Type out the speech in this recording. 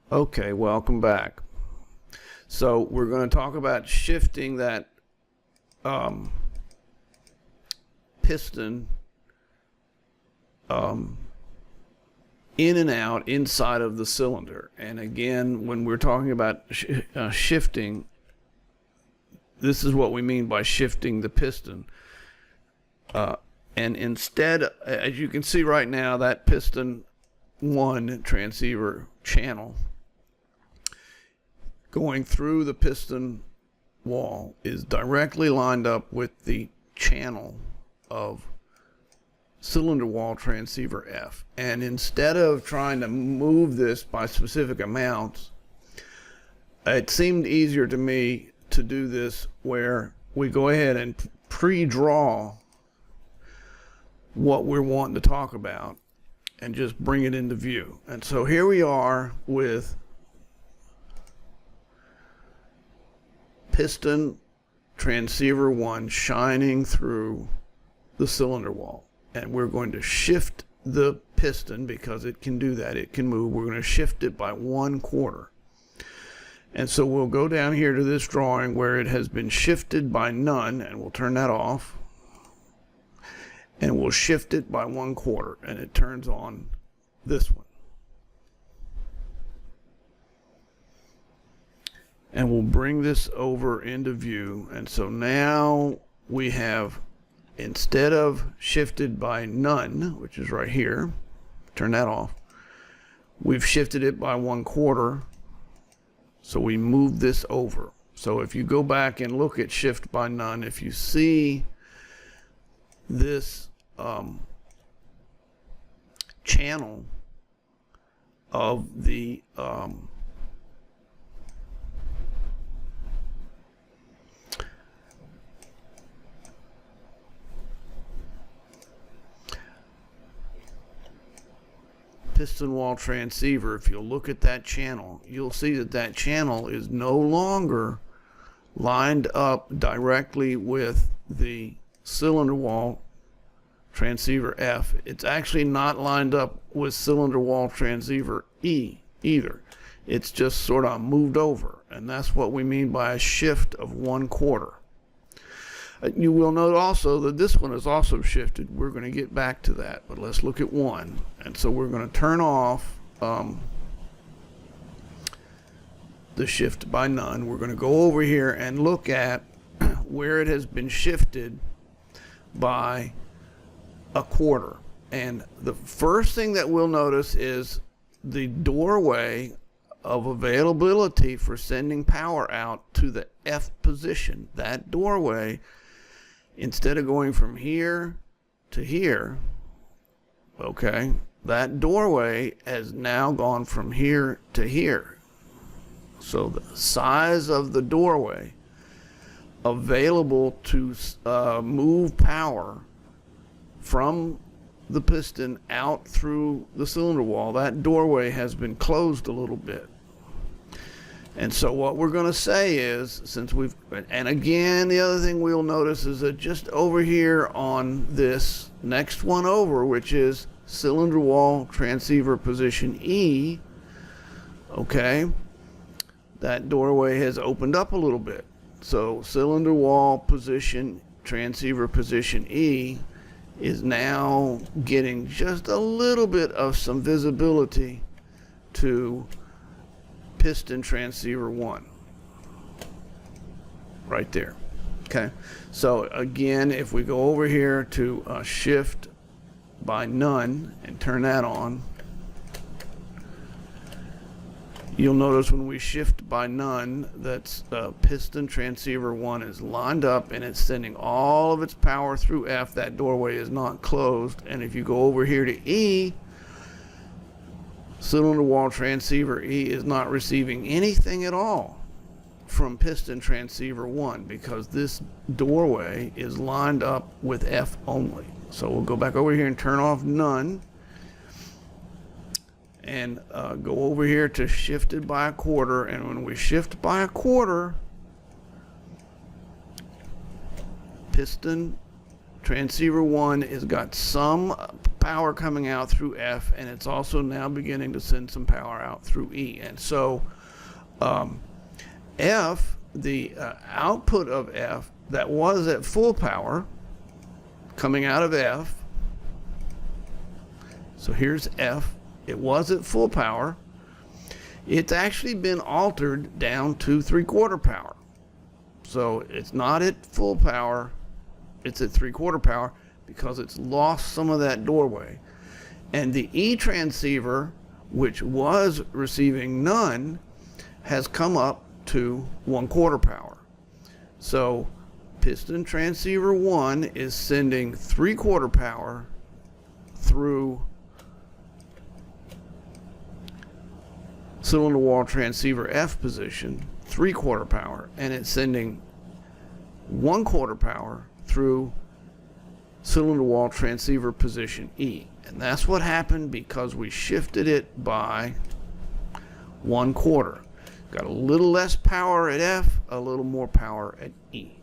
Okay, welcome back. So we're going to talk about shifting that piston in and out inside of the cylinder. And again, when we're talking about shifting, this is what we mean by shifting the piston. And instead, as you can see right now, that piston 1 transceiver channel going through the piston wall is directly lined up with the channel of cylinder wall transceiver F. And instead of trying to move this by specific amounts, it seemed easier to me to do this where we go ahead and pre-draw what we're wanting to talk about and just bring it into view. And so here we are with piston transceiver 1 shining through the cylinder wall. And we're going to shift the piston because it can do that. It can move. We're going to shift it by 1/4. And so we'll go down here to this drawing where it has been shifted by none, and we'll turn that off. And we'll shift it by 1/4, and it turns on this one. And we'll bring this over into view. And so now we have, instead of shifted by none, which is right here, turn that off, we've shifted it by 1/4. So we move this over. So if you go back and look at shift by none, if you see this channel of the piston wall transceiver, if you'll look at that channel, you'll see that that channel is no longer lined up directly with the cylinder wall transceiver F. It's actually not lined up with cylinder wall transceiver E either. It's just sort of moved over, and that's what we mean by a shift of 1/4. You will note also that this one is also shifted. We're going to get back to that, but let's look at one. And so we're going to turn off the shift by none. We're going to go over here and look at where it has been shifted by 1/4. And the first thing that we'll notice is the doorway of availability for sending power out to the F position. That doorway, instead of going from here to here, okay, that doorway has now gone from here to here. So the size of the doorway available to move power from the piston out through the cylinder wall, that doorway has been closed a little bit. And so what we're going to say is, since we've, and again, the other thing we'll notice is that just over here on this next one over, which is cylinder wall transceiver position E, okay, that doorway has opened up a little bit. So cylinder wall position, transceiver position E is now getting just a little bit of some visibility to piston transceiver 1 right there. Okay, so again, if we go over here to shift by none and turn that on, you'll notice when we shift by none, that's piston transceiver 1 is lined up and it's sending all of its power through F. That doorway is not closed. And if you go over here to E, cylinder wall transceiver E is not receiving anything at all from piston transceiver 1 because this doorway is lined up with F only. So we'll go back over here and turn off none and go over here to shifted by 1/4. And when we shift by 1/4, piston transceiver 1 has got some power coming out through F, and it's also now beginning to send some power out through E. And so F, the output of F that was at full power coming out of F, so here's F, it was at full power, it's actually been altered down to 3/4 power. So it's not at full power, it's at 3/4 power because it's lost some of that doorway. And the E transceiver, which was receiving none, has come up to 1/4 power. So piston transceiver 1 is sending 3/4 power through cylinder wall transceiver F position, 3/4 power, and it's sending 1/4 power through cylinder wall transceiver position E. And that's what happened because we shifted it by 1/4. Got a little less power at F, a little more power at E.